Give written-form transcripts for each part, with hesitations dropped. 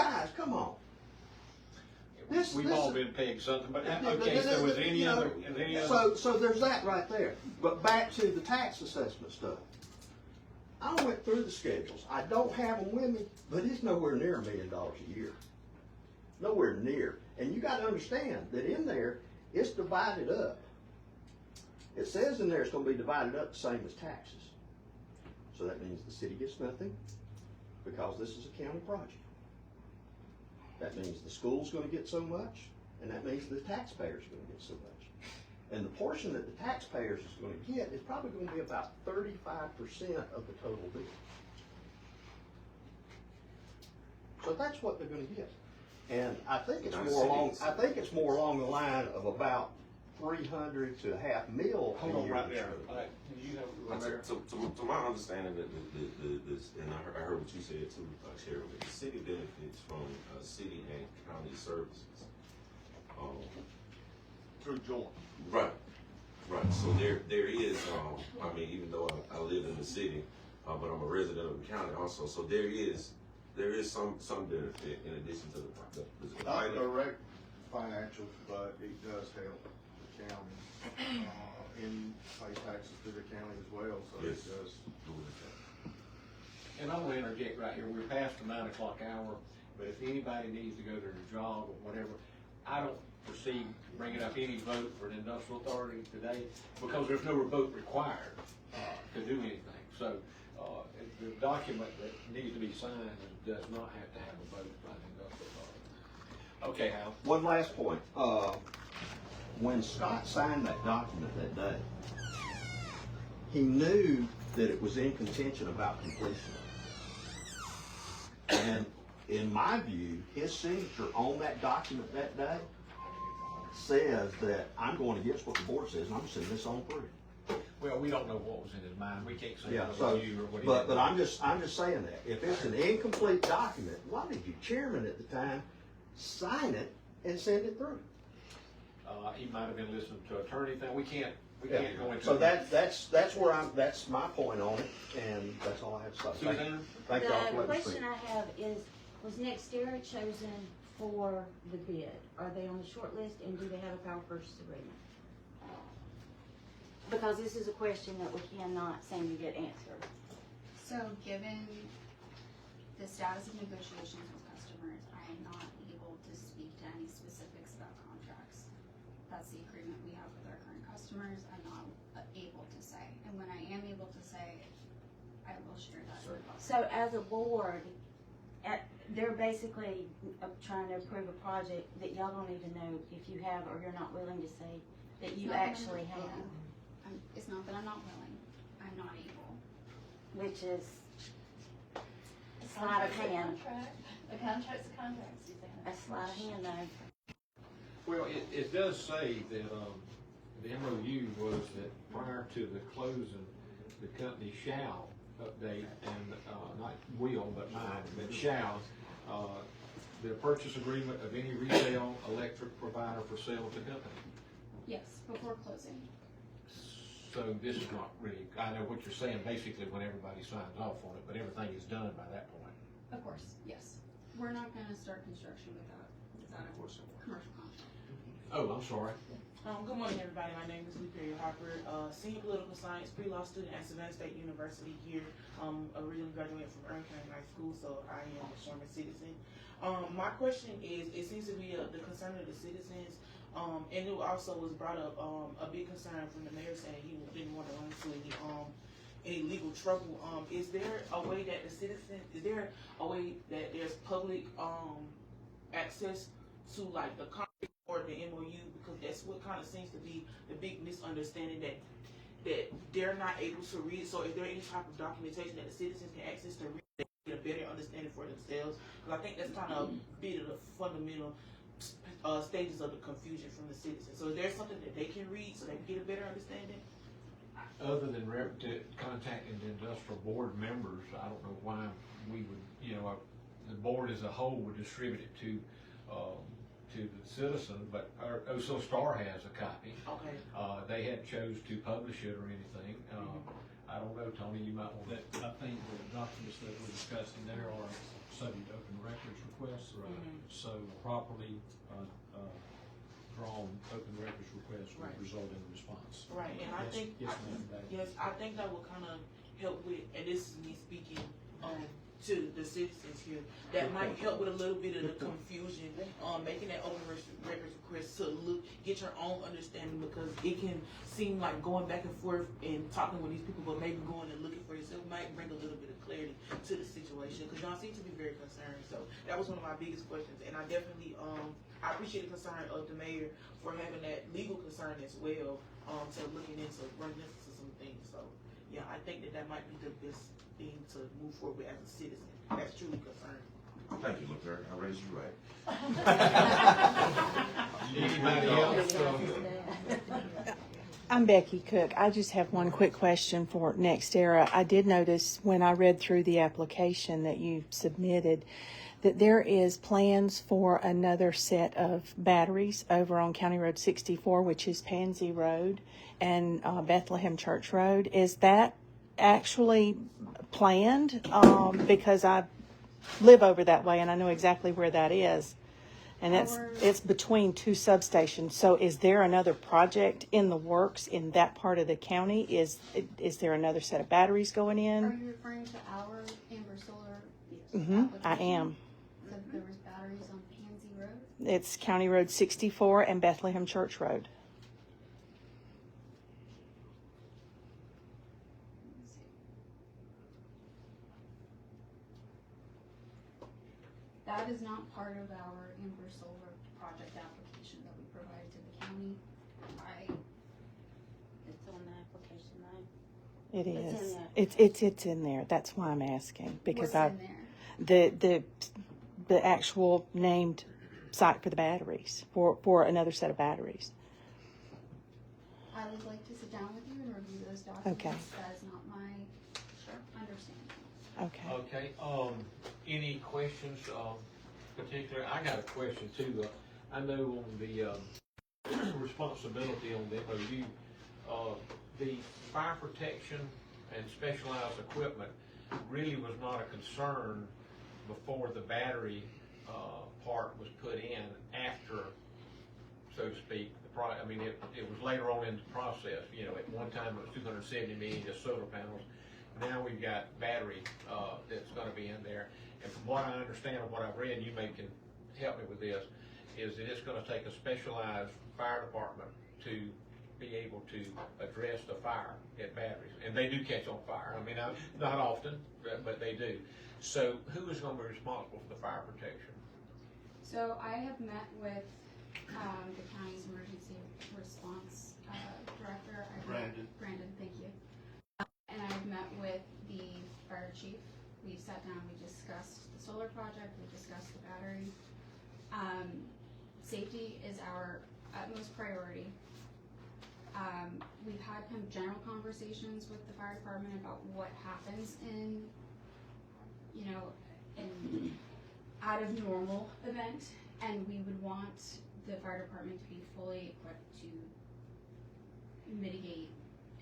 guys, come on. We've all been pegged something, but okay, so was any other, So there's that right there. But back to the tax assessment stuff. I went through the schedules. I don't have them with me, but it's nowhere near $1 million a year. Nowhere near. And you gotta understand that in there, it's divided up. It says in there it's gonna be divided up the same as taxes. So that means the city gets nothing because this is a county project. That means the school's gonna get so much, and that means the taxpayer's gonna get so much. And the portion that the taxpayers is gonna get is probably gonna be about 35% of the total bill. So that's what they're gonna get. And I think it's more along the line of about 300 to $500,000. hold on right there. You know, right there. To my understanding, this, and I heard what you said too, Chairman, the city benefits from city and county services. Through joint. Right. So there is, I mean, even though I live in the city, but I'm a resident of the county also, so there is some benefit in addition to the Not direct financial, but it does help the county, in pay taxes to the county as well, so Yes. it does. And I'm gonna interject right here, we're past the 9 o'clock hour, but if anybody needs to go to their job or whatever, I don't foresee bringing up any vote for an industrial authority today, because there's no vote required, to do anything. So, the document that needs to be signed does not have to have a vote by the industrial authority. Okay, Hal? One last point. When Scott signed that document that day, he knew that it was in contention about completion. And in my view, his signature on that document that day says that I'm going against what the board says, and I'm sending this on through. Well, we don't know what was in his mind. We can't say Yeah, what so, was you or what he but didn't. I'm just saying that. If it's an incomplete document, why did your chairman at the time sign it and send it through? He might have been listening to attorney thing. We can't go into. So that's where that's my point on it, and that's all I have to say. Suzanne? Thank y'all for The letting me question speak. I have is, was NextEra chosen for the bid? Are they on the short list, and do they have a power purchase agreement? Because this is a question that we cannot seem to get answered. So given the status of negotiations with customers, I am not able to speak to any specifics about contracts. That's the agreement we have with our current customers. I'm not able to say. And when I am able to say, I will share that. So as a board, they're basically trying to approve a project that y'all don't even know if you have, or you're not willing to say that you actually have, It's not that I'm not willing, I'm not able. which is sleight of hand. A contract's a contract, Suzanne. A sleight of hand, though. Well, it does say that, the MOU was that prior to the closing, the company shall update and, not will, but might, but shall, the purchase agreement of any retail electric provider for sale to the company. Yes, before closing. So this is not really, I know what you're saying basically when everybody signs off on it, but everything is done by that point. Of course, yes. We're not gonna start construction without a commercial contract. Oh, I'm sorry. Good morning, everybody. My name is Luperia Harper, senior political science pre-law student at Savannah State University here. Originally graduated from Earn County High School, so I am a Sherman citizen. My question is, it seems to be the concern of the citizens, and it also was brought up, a big concern from the mayor saying he didn't want to run into any legal trouble. Is there a way that is there a way that there's public, access to like the contract or the MOU, because that's what kind of seems to be the big misunderstanding, that they're not able to read. So is there any type of documentation that the citizens can access to read, to get a better understanding for themselves? Because I think that's kind of a bit of the fundamental stages of the confusion from the citizens. So is there something that they can read so they can get a better understanding? Other than contacting the industrial board members, I don't know why we would, the board as a whole would distribute it to the citizen, but our OSO Star has a copy. Okay. They hadn't chose to publish it or anything. I don't know, Tony, you might want I think the documents that we're discussing there are subject to open records requests, Mm-hmm. So properly, drawn open records request will Right. result in a response. Right, and I Yes, think, yes, ma'am, that- yes, I think that will kind of help with, and this is me speaking, to the citizens here, that might help with a little bit of the confusion, making that open records request to get your own understanding, because it can seem like going back and forth and talking with these people, but maybe going and looking for yourself might bring a little bit of clarity to the situation, because y'all seem to be very concerned. So that was one of my biggest questions, and I definitely, I appreciate the concern of the mayor for having that legal concern as well, to looking into running into some things. So yeah, I think that might be the best thing to move forward with as a citizen that's truly concerned. Thank you, LaFleur. I raised you right. Anybody else? I'm Becky Cook. I just have one quick question for NextEra. I did notice when I read through the application that you submitted that there is plans for another set of batteries over on County Road 64, which is Pansy Road and Bethlehem Church Road. Is that actually planned? Because I live over that way and I know exactly where that is. And it's between two substations. So is there another project in the works in that part of the county? Is there another set of batteries going Are in? you referring to our Amber Solar? I am. So there was batteries on Pansy Road? It's County Road 64 and Bethlehem Church Road. Let me see. That is not part of our Amber Solar project application that we provided to the county. It's on the application line. It It's in is. there. It's in there. That's why I'm asking, because What's in there? the actual named site for the batteries for another set of batteries. I would like to sit down with you and review those documents. Okay. That is not my understanding. Okay. Okay, any questions, particular, I got a question too, I know on the, responsibility on the MOU, the fire protection and specialized equipment really was not a concern before the battery, part was put in after, so to speak, I mean, it was later on in the process, you know, at one time it was 270 million just solar panels. Now we've got battery, that's gonna be in there. And from what I understand and what I've read, you can help me with this, is that it's gonna take a specialized fire department to be able to address the fire at batteries. And they do catch on fire. I mean, not often, but they do. So who is gonna be responsible for the fire protection? So I have met with, the county's emergency response, director. Brandon, thank you. And I've met with the fire chief. We sat down, we discussed the solar project, we discussed the battery. Safety is our utmost priority. We've had kind of general conversations with the fire department about what happens in, you know, an out of normal event, and we would want the fire department to be fully equipped to mitigate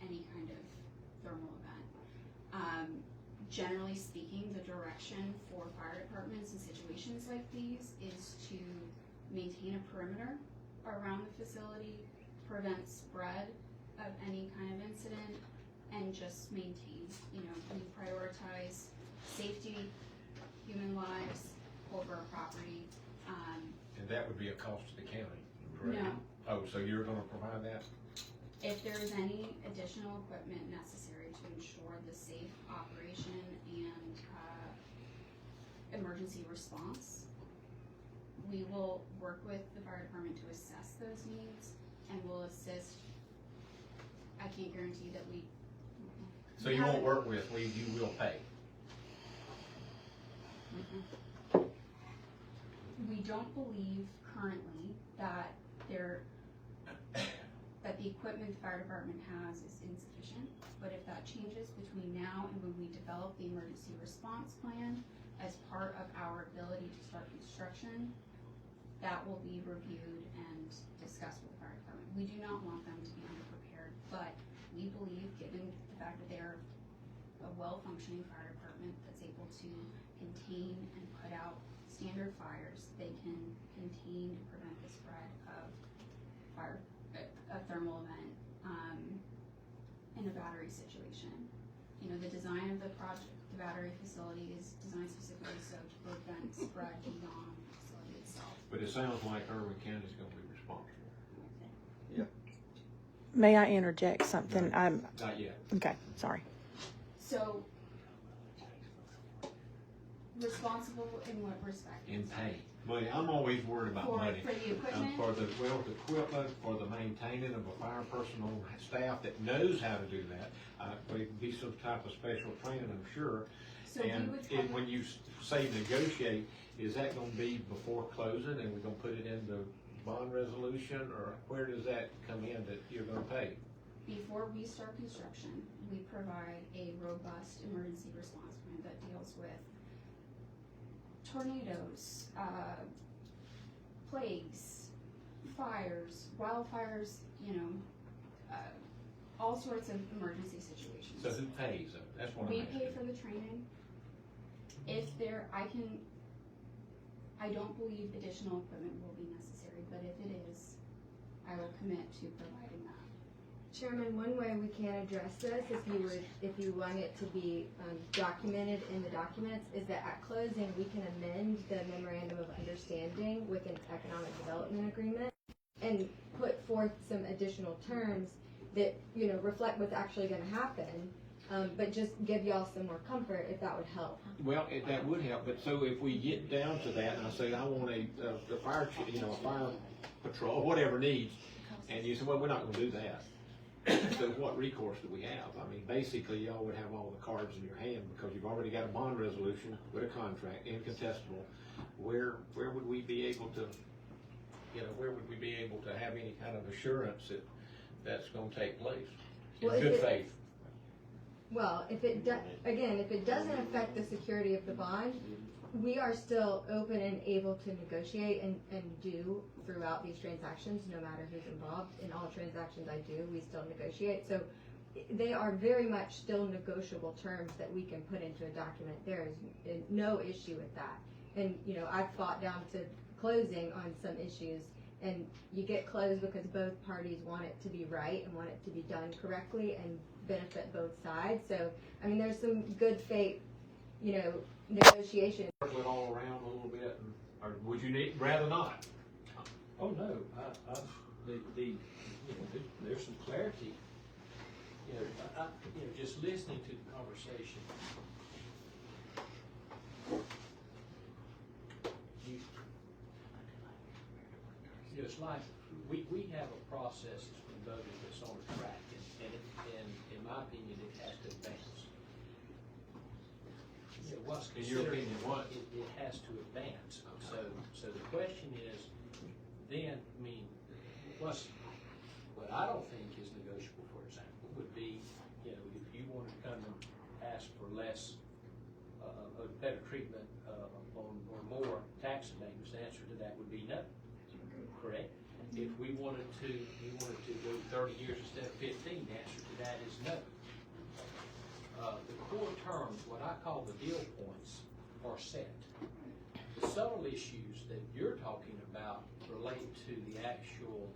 any kind of thermal event. Generally speaking, the direction for fire departments in situations like these is to maintain a perimeter around the facility, prevent spread of any kind of incident, and just maintain, you know, we prioritize safety, human lives over property. And that would be a cost to the county, correct? No. Oh, so you're gonna provide that? If there is any additional equipment necessary to ensure the safe operation and emergency response, we will work with the fire department to assess those needs and will assist. I can't guarantee that we. So you won't work with, you will pay? We don't believe currently that that the equipment the fire department has is insufficient, but if that changes between now and when we develop the emergency response plan as part of our ability to start construction, that will be reviewed and discussed with the fire department. We do not want them to be underprepared, but we believe, given the fact that they're a well-functioning fire department that's able to contain and put out standard fires, they can contain to prevent the spread of fire, a thermal event, in a battery situation. You know, the design of the project, the battery facility is designed specifically so to prevent spread beyond the facility itself. But it sounds like Irwin County's gonna be responsible. May I interject something? I'm, Not yet. okay, sorry. So, responsible in what respect? In pay. Money, I'm always worried about For, money. for the equipment? For the equipment, for the maintaining of a fire person on staff that knows how to do that. There'd be some type of special training, I'm sure. So we And would when you say negotiate, is that gonna be before closing and we're gonna put it in the bond resolution, or where does that come in that you're gonna pay? Before we start construction, we provide a robust emergency response plan that deals with tornadoes, plagues, fires, wildfires, you know, all sorts of emergency situations. So who pays? That's what I'm We asking. pay for the training. If there, I don't believe additional equipment will be necessary, but if it is, I will commit to providing that. Chairman, one way we can address this, if you want it to be documented in the documents, is that at closing, we can amend the memorandum of understanding with an economic development agreement and put forth some additional terms that, you know, reflect what's actually gonna happen, but just give y'all some more comfort if that would help. Well, that would help, but so if we get down to that, and I say, I want a fire, a fire patrol, whatever needs, and you say, well, we're not gonna do that. So what recourse do we have? I mean, basically, y'all would have all the cards in your hand, because you've already got a bond resolution with a contract, incontestable. Where would we be able to, where would we be able to have any kind of assurance that that's gonna take place? In Well, if good it- faith. Well, if it doesn't affect the security of the bond, we are still open and able to negotiate and do throughout these transactions, no matter who's involved. In all transactions I do, we still negotiate. So they are very much still negotiable terms that we can put into a document. There is no issue with that. And, you know, I've fought down to closing on some issues, and you get closed because both parties want it to be right and want it to be done correctly and benefit both sides. So, I mean, there's some good faith, you know, negotiation. Circle it all around a little bit, or would you rather not? Oh, no, there's some clarity. Just listening to the conversation. It's like, we have a process that's been voted that's on a track, and in my opinion, it has to advance. What's In your considered, opinion, what? it has to advance. So the question is, then, I mean, what I don't think is negotiable, for example, would be, if you wanted to come and ask for less, a better treatment, on, or more tax abatements, the answer to that would be no. Correct? If we wanted to go 30 years instead of 15, the answer to that is no. The core terms, what I call the deal points, are set. The subtle issues that you're talking about relate to the actual,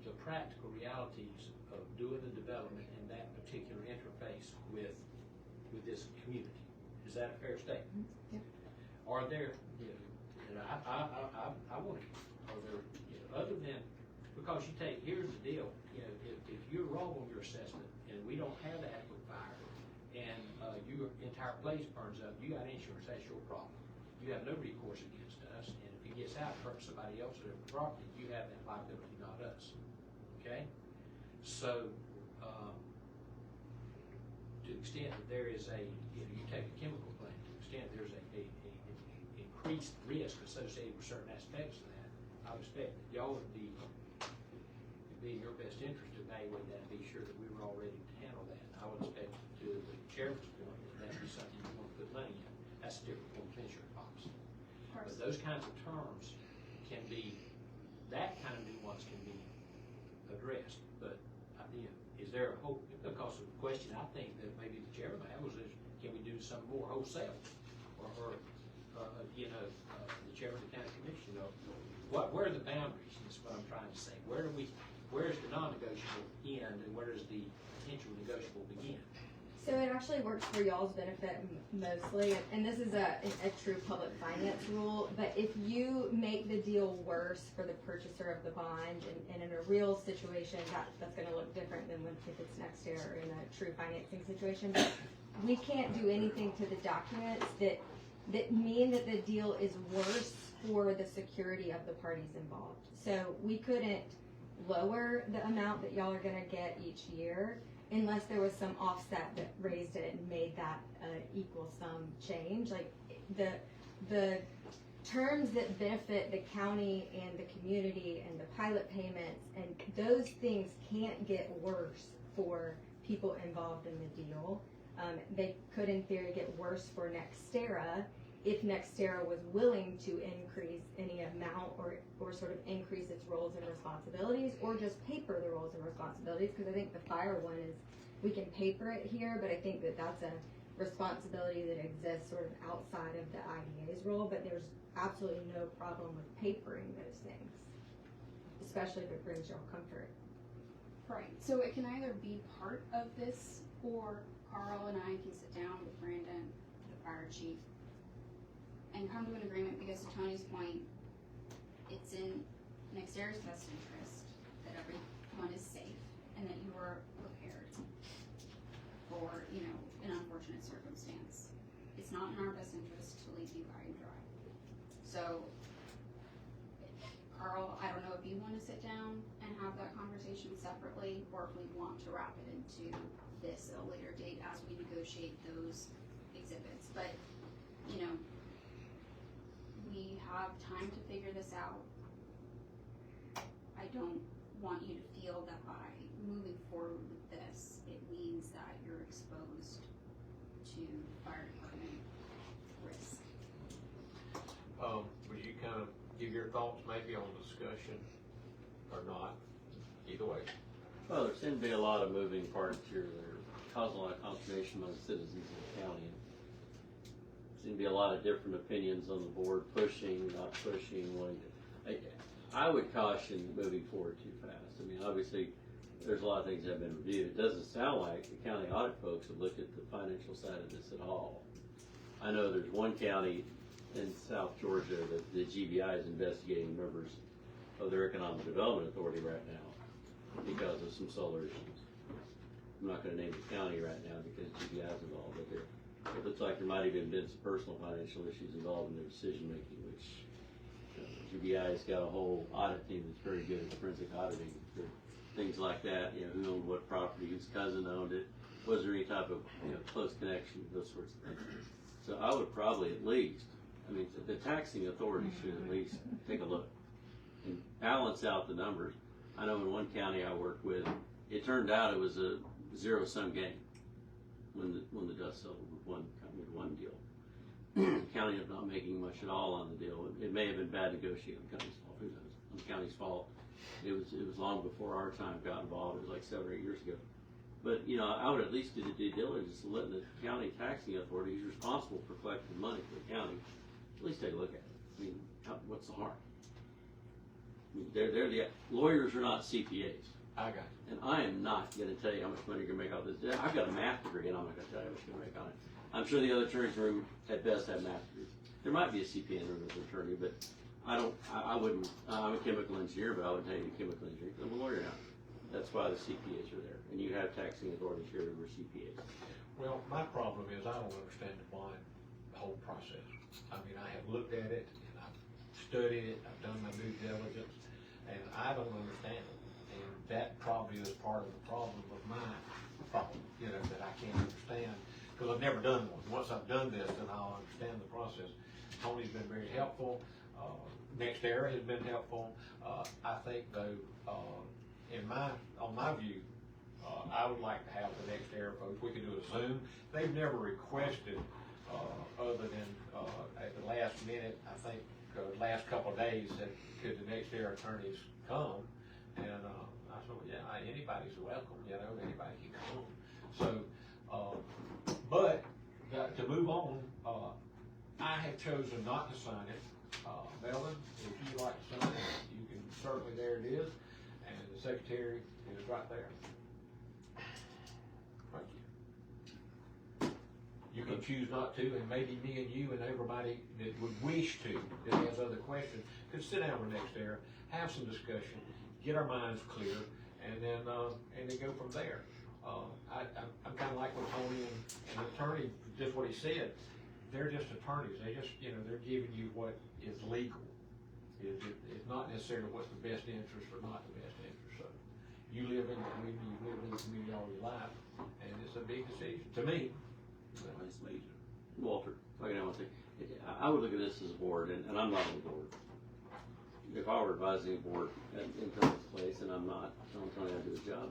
the practical realities of doing the development in that particular interface with this community. Is that a fair statement? Yep. Are there, and I want to, are there, other than, because you take, here's the deal, if you're wrong on your assessment and we don't have adequate fire and your entire place burns up, you got insurance, that's your problem. You have no recourse against us, and if it gets out, hurts somebody else or their property, you have that liability, not us. Okay? So, to the extent that there is you take a chemical plant, to the extent there's a increased risk associated with certain aspects of that, I would expect that y'all would be in your best interest to evaluate that and be sure that we were all ready to handle that. I would expect, to the chairman's point, that that'd be something you want to put money in. That's a different form of insurance policy. But those kinds of terms can be, that kind of nuance can be addressed. But, is there a hope, because of the question I think that maybe the chairman had was, can we do some more wholesale? the chairman of the county commission, where are the boundaries, is what I'm trying to say. Where's the non-negotiable end and where does the potential negotiable begin? So it actually works for y'all's benefit mostly, and this is a true public finance rule, but if you make the deal worse for the purchaser of the bond, and in a real situation, that's gonna look different than if it's next year or in a true financing situation, but we can't do anything to the documents that mean that the deal is worse for the security of the parties involved. So we couldn't lower the amount that y'all are gonna get each year unless there was some offset that raised it and made that equal sum change. Like the terms that benefit the county and the community and the pilot payments, and those things can't get worse for people involved in the deal. They could in theory get worse for NextEra if NextEra was willing to increase any amount or sort of increase its roles and responsibilities, or just paper the roles and responsibilities, because I think the fire one is, we can paper it here, but I think that that's a responsibility that exists sort of outside of the IDA's role, but there's absolutely no problem with papering those things, especially if it brings y'all comfort. Right, so it can either be part of this, or Carl and I can sit down with Brandon, the fire chief, and come to an agreement, because to Tony's point, it's in NextEra's best interest that everyone is safe and that you are prepared for, an unfortunate circumstance. It's not in our best interest to leave you high and dry. So, Carl, I don't know if you want to sit down and have that conversation separately, or if we want to wrap it into this at a later date as we negotiate those exhibits. But, we have time to figure this out. I don't want you to feel that by moving forward with this, it means that you're exposed to fire department risk. Would you kind of give your thoughts maybe on the discussion or not? Either way. Well, there seem to be a lot of moving parts here that are causing a lot of consternation among citizens in the county. There seem to be a lot of different opinions on the board, pushing, not pushing, wanting to. I would caution moving forward too fast. I mean, obviously, there's a lot of things that have been reviewed. It doesn't sound like the county audit folks have looked at the financial side of this at all. I know there's one county in South Georgia that the GBI is investigating members of their Economic Development Authority right now because of some solar issues. I'm not going to name the county right now because GBI is involved, but it looks like there might have even been some personal financial issues involved in their decision making, which GBI has got a whole audit team that's very good at forensic auditing for things like that. Who owned what property, whose cousin owned it, was there any type of close connection, those sorts of things. So I would probably at least, the taxing authority should at least take a look and balance out the numbers. I know in one county I worked with, it turned out it was a zero-sum game when the dust settled with one deal. The county ended up not making much at all on the deal. It may have been bad negotiating on the county's fault. Who knows? On the county's fault. It was long before our time got involved. It was like 7 or 8 years ago. But I would at least do the due diligence and let the county taxing authority, who's responsible for collecting money for the county, at least take a look at it. What's the harm? They're the lawyers are not CPAs. I got you. And I am not going to tell you how much money you're going to make off this. I've got a math degree, and I'm not going to tell you how much you're going to make on it. I'm sure the other attorneys in the room at best have math degrees. There might be a CPA in the room as an attorney, but I wouldn't, I'm a chemical engineer, but I wouldn't tell you chemical engineer. I'm a lawyer now. That's why the CPAs are there. And you have taxing authorities here who are CPAs. Well, my problem is I don't understand the bond, the whole process. I have looked at it, and I've studied it, I've done my due diligence, and I don't understand it. And that probably is part of the problem of my problem, that I can't understand, because I've never done one. Once I've done this, then I'll understand the process. Tony's been very helpful. NextEra has been helpful. I think, though, on my view, I would like to have the NextEra folks. We could do a Zoom. They've never requested, other than at the last minute, I think, last couple of days, that could the NextEra attorneys come? And I said, well, yeah, anybody's welcome. Anybody can come. So, but to move on, I have chosen not to sign it. Melvin, if you'd like to sign it, you can, certainly, there it is, and the secretary is right there. Thank you. You can choose not to, and maybe me and you and everybody that would wish to, that has other questions, could sit down with NextEra, have some discussion, get our minds clear, and then go from there. I'm kinda like with Tony and the attorney, just what he said, they're just attorneys, they just, they're giving you what is legal. It's not necessarily what's the best interest or not the best interest, so. You live in the community, you've lived in the community all your life, and it's a big decision, to me. It's major. Walter, if I can add one thing. I would look at this as a board, and I'm not on the board. If I were advising a board in Tony's place, and I'm not, telling Tony how to do his job,